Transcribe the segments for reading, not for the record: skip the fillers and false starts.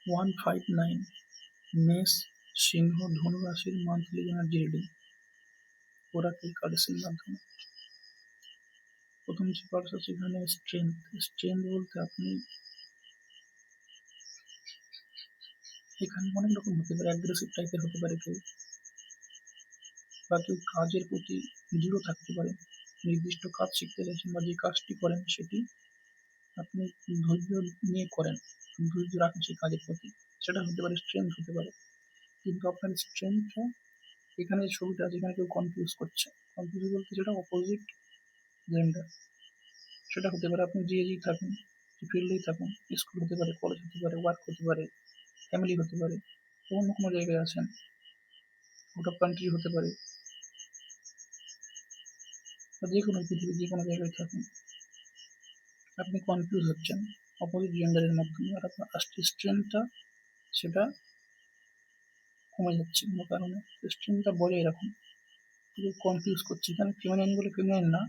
159 মেষ, সিংহ, ধনু রাশির মান্থলি এনার্জি রিডিং ওরাকেল কার্ডসের মাধ্যমে। প্রথম যে কার্ড আছে এখানে স্ট্রেংথ বলতে আপনি এখানে অনেক রকম হতে পারে, অ্যাগ্রেসিভ টাইপের হতে পারে কেউ, বা কেউ কাজের প্রতি দৃঢ় থাকতে পারে, নির্দিষ্ট কাজ শিখতে চাইছেন বা যে কাজটি করেন সেটি আপনি ধৈর্য নিয়ে করেন, ধৈর্য রাখেন সেই কাজের প্রতি, সেটা হতে পারে স্ট্রেংথ হতে পারে। কিন্তু আপনার স্ট্রেংথটা এখানে যে ছবিটা আছে এখানে কেউ কনফিউজ বলতে যেটা অপোজিট জেন্ডার, সেটা হতে পারে আপনি যেই থাকুন, যে ফিল্ডেই থাকুন, স্কুল হতে পারে, কলেজ হতে পারে, ওয়ার্ক হতে পারে, ফ্যামিলি হতে পারে, অন্য কোনো জায়গায় আছেন, আউট অফ কান্ট্রি হতে পারে, বা যে কোনো পৃথিবীর যে কোনো জায়গায় থাকুন, আপনি কনফিউজ হচ্ছেন অপোজিট জেন্ডারের মাধ্যমে, আর আপনার স্ট্রেংথটা সেটা কমে যাচ্ছে কোনো কারণে। স্ট্রেংথটা বজায় রাখুন, কনফিউজ করছে। এখানে ফেমিনাইন বলে ফেমিনাইন না,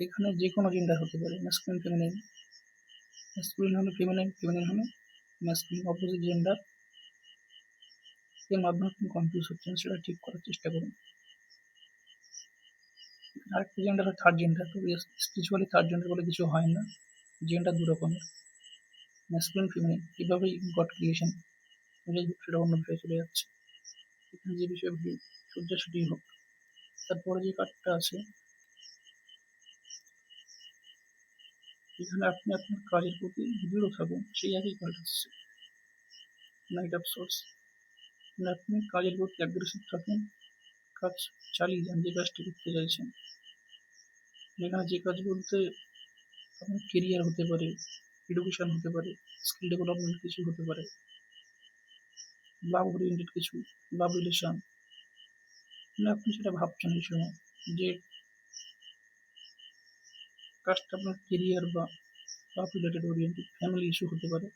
এখানে যে কোনো জেন্ডার হতে পারে, ম্যাসকুলিন ফেমিনাইন, ম্যাসকুলিন হলে ফেমিনাইন, ফেমিনাইন হলে ম্যাসকুলিন, অপোজিট জেন্ডার এর মাধ্যমে আপনি কনফিউজ হচ্ছেন, সেটা ঠিক করার চেষ্টা করুন। আরেকটা জেন্ডার হয় থার্ড জেন্ডার, তো স্পিরিচুয়ালি থার্ড জেন্ডার বলে কিছু হয় না, জেন্ডার দু রকমের, ম্যাসকুলিন ফেমিনাইন, এভাবেই গড ক্রিয়েশন, সেটা অন্য বিষয়ে চলে যাচ্ছে। এখানে যে বিষয়ে সূর্য সেটি হোক। তারপরে যে কার্ডটা আছে এখানে আপনি আপনার কাজের প্রতি দৃঢ় থাকুন, সেই একই কার্ড আসছে, নাইট অফ সোর্স। আপনি কাজের প্রতি অ্যাগ্রেসিভ থাকুন, কাজ চালিয়ে যান যে কাজটি করতে চাইছেন। এখানে যে কাজ বলতে আপনার কেরিয়ার হতে পারে, এডুকেশন হতে পারে, স্কিল ডেভেলপমেন্ট কিছু হতে পারে, লাভ ওরিয়েন্টেড কিছু, লাভ রিলেশন, আপনি সেটা ভাবছেন এই সময় যে কাজটা আপনার কেরিয়ার বা লাভ রিলেটেড ওরিয়েন্টেড, ফ্যামিলি ইস্যু হতে পারে,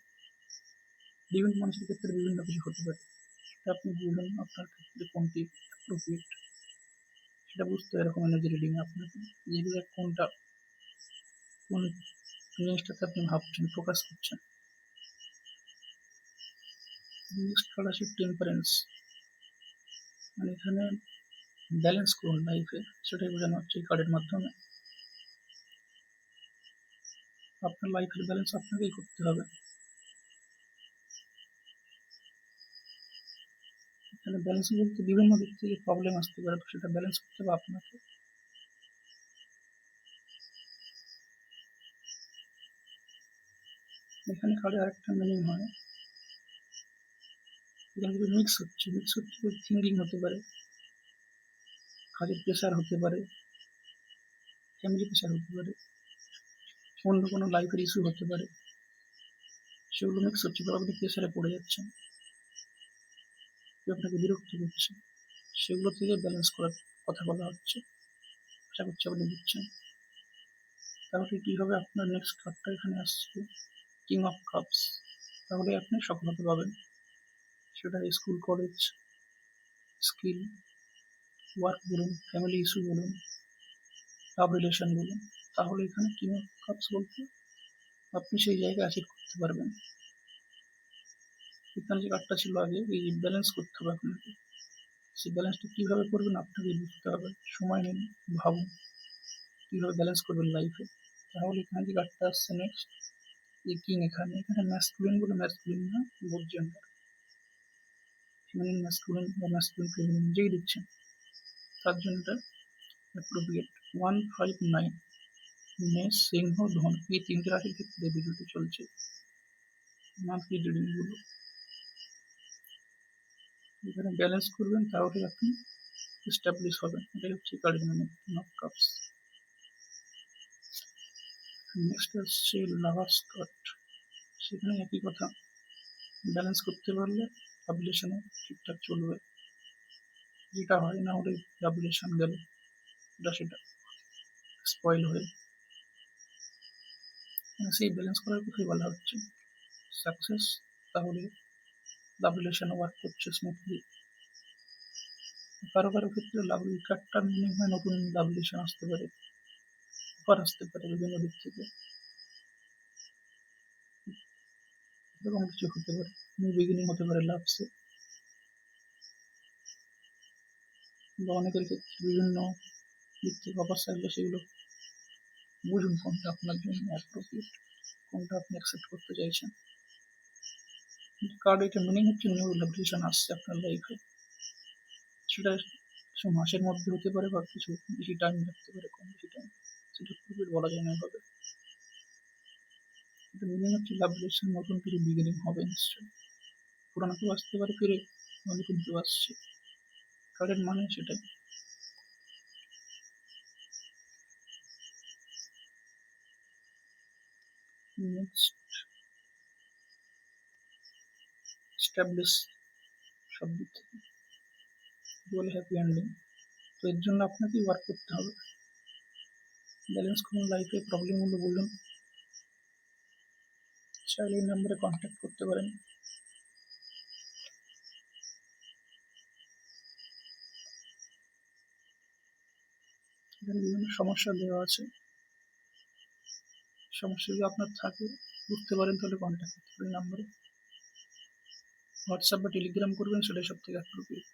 বিভিন্ন মানুষের ক্ষেত্রে বিভিন্ন কিছু হতে পারে, সেটা আপনি বুঝবেন আপনার ক্ষেত্রে কোনটি অ্যাপ্রোপ্রিয়েট, সেটা বুঝতে এরকম এনার্জি রিডিং আপনাকে যেগুলো কোনটা কোন জিনিসটাতে আপনি ভাবছেন, ফোকাস করছেন। নেক্সট কার্ড আছে টেম্পারেন্স, মানে এখানে ব্যালেন্স করুন লাইফে, সেটাই বোঝানো হচ্ছে এই কার্ডের মাধ্যমে। আপনার লাইফের ব্যালেন্স আপনাকেই করতে হবে। এখানে ব্যালেন্স বলতে বিভিন্ন দিক থেকে প্রবলেম আসতে পারে, তো সেটা ব্যালেন্স করতে হবে আপনাকে। এখানে কার্ডে আরেকটা মিনিং হয়, এখানে যদি মিক্স হচ্ছে থিঙ্কিং হতে পারে, কাজের প্রেশার হতে পারে, ফ্যামিলি প্রেশার হতে পারে, অন্য কোনো লাইফের ইস্যু হতে পারে, সেগুলো মিক্স হচ্ছে, তো আপনি প্রেশারে পড়ে যাচ্ছেন, আপনাকে বিরক্ত করছে, সেগুলো থেকে ব্যালেন্স করার কথা বলা হচ্ছে, আশা করছি আপনি বুঝছেন। তাহলে কি হবে, আপনার নেক্সট কার্ডটা এখানে আসছে কিং অফ কাপস, তাহলে আপনি সফলতা পাবেন, সেটা স্কুল, কলেজ, স্কিল, ওয়ার্ক বলুন, ফ্যামিলি ইস্যু বলুন, লাভ রিলেশন বলুন, তাহলে এখানে কিং অফ কাপস বলতে আপনি সেই জায়গায় অ্যাচিভ করতে পারবেন। এখানে যে কার্ডটা ছিল আগে, এই ব্যালেন্স করতে হবে আপনাকে, সেই ব্যালেন্সটা কীভাবে করবেন আপনাকে বুঝতে হবে, সময় নিন, ভাবুন কীভাবে ব্যালেন্স করবেন লাইফে। তাহলে এখানে যে কার্ডটা আসছে নেক্সট, এই কিং, এখানে ম্যাসকুলিন বলে ম্যাসকুলিন না, বোথ জেন্ডার, ফিমেনিন ম্যাসকুলিন বা ম্যাসকুলিন ফিমেনিন যেই দিচ্ছেন তার জন্য এটা অ্যাপ্রোপ্রিয়েট। 159 মেষ, সিংহ, ধন, এই তিনটে রাশির ক্ষেত্রে ভিডিওটি চলছে, মান্থলি রিডিংগুলো এখানে ব্যালেন্স করবেন, তাহলে আপনি এস্টাবলিশ হবেন, এটাই হচ্ছে কার্ডের মানে কিং অফ কাপস। নেক্সট আসছে লাভার্স কার্ড, সেখানে একই কথা, ব্যালেন্স করতে পারলে লাভ রিলেশনও ঠিকঠাক চলবে, যেটা হয় না হলে লাভ রিলেশন গেল সেটা স্পয়েল হয়ে, সেই ব্যালেন্স করার কথাই বলা হচ্ছে। সাকসেস, তাহলে লাভ রিলেশন ওয়ার্ক করছে স্মুথলি। কারো কারো ক্ষেত্রে লাভ কার্ডটা মিনিং হয় নতুন লাভ রিলেশন আসতে পারে, অফার আসতে পারে বিভিন্ন দিক থেকে। এরকম কিছু হতে পারে, নিউ বিগিনিং হতে পারে লাভসে, বা অনেকের ক্ষেত্রে বিভিন্ন দিক থেকে অফার থাকলে সেগুলো বুঝুন কোনটা আপনার জন্য অ্যাপ্রোপ্রিয়েট, কোনটা আপনি অ্যাকসেপ্ট করতে চাইছেন। কার্ড এটা মিনিং হচ্ছে নিউ রিলেশন আসছে আপনার লাইফে, সেটা কিছু মাসের মধ্যে হতে পারে বা কিছু বেশি টাইম লাগতে পারে, কম বেশি টাইম, সেটা পুরোপুরি বলা যায় না এভাবে। এটা মিনিং হচ্ছে লাভ রিলেশন, নতুন কিছু বিগিনিং হবে নিশ্চয়ই, পুরানো কেউ আসতে পারে ফিরে, নতুন কেউ আসছে, কার্ডের মানে সেটাই। নেক্সট স্ট্যাবলিশ শব্দ থেকে বলে হ্যাপি এন্ডিং। তো এর জন্য আপনাকে ওয়ার্ক করতে হবে, ব্যালেন্স করুন লাইফে, প্রবলেমগুলো বলুন, চাইলে এই নাম্বারে কন্ট্যাক্ট করতে পারেন। এখানে বিভিন্ন সমস্যা দেওয়া আছে, সমস্যা যদি আপনার থাকে বুঝতে পারেন তাহলে কন্ট্যাক্ট করতে পারেন নাম্বারে, হোয়াটসঅ্যাপ বা টেলিগ্রাম করবেন, সেটাই সব থেকে অ্যাপ্রোপ্রিয়েট।